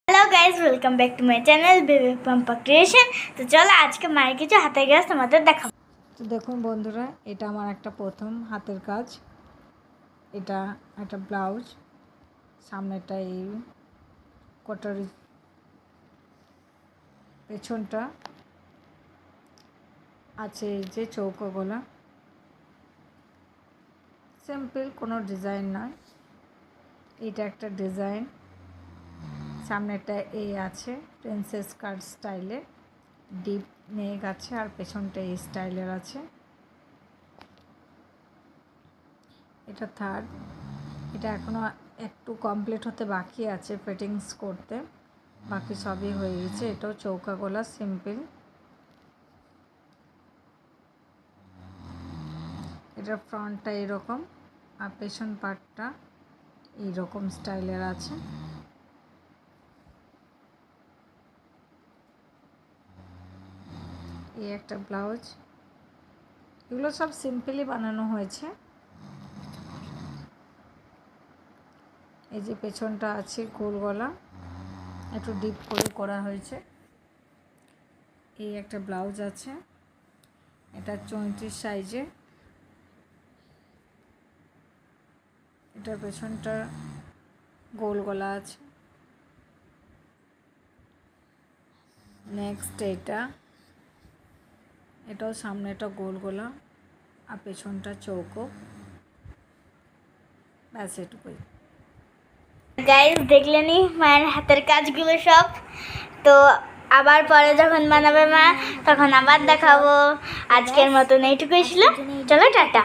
Hello guys, welcome back to my channel baby Pampa creation. তো চলো আজকে মায়ের কিছু হাতের কাজ তোমাদের দেখাবো। তো দেখুন বন্ধুরা, এটা আমার একটা প্রথম হাতের কাজ। এটা একটা ব্লাউজ, সামনেটা এই কটার, পেছনটা আছে এই যে চৌকো গলা, সিম্পল, কোনো ডিজাইন নয়। এটা একটা ডিজাইন, সামনেটা এই আছে প্রিন্সেস কাট স্টাইলে, ডিপ নেক আছে, আর পেছনটা এই স্টাইলের আছে। এটা থার্ড, এটা এখনও একটু কমপ্লিট হতে বাকি আছে, ফিটিংস করতে, বাকি সবই হয়ে গেছে। এটাও চৌকা গলা, সিম্পল। এটার ফ্রন্টটা এরকম, আর পেছন পার্টটা এইরকম স্টাইলের আছে। এই একটা ব্লাউজ, এগুলো সব সিম্পলি বানানো হয়েছে। এই যে পেছনটা আছে গোল গলা, একটু ডিপ করে করা হয়েছে। এই একটা ব্লাউজ আছে, এটা 34 সাইজে। এটার পেছনটা গোল গলা আছে। নেক্সট এটাও সামনেটা গোল গলা আর পেছনটা চৌকো, ব্যাস এটুকুই। গাইজ দেখলেনি মায়ের হাতের কাজগুলো সব। তো আবার পরে যখন বানাবে মা তখন আবার দেখাবো। আজকের মতন এইটুকুই ছিল, চলো টাটা।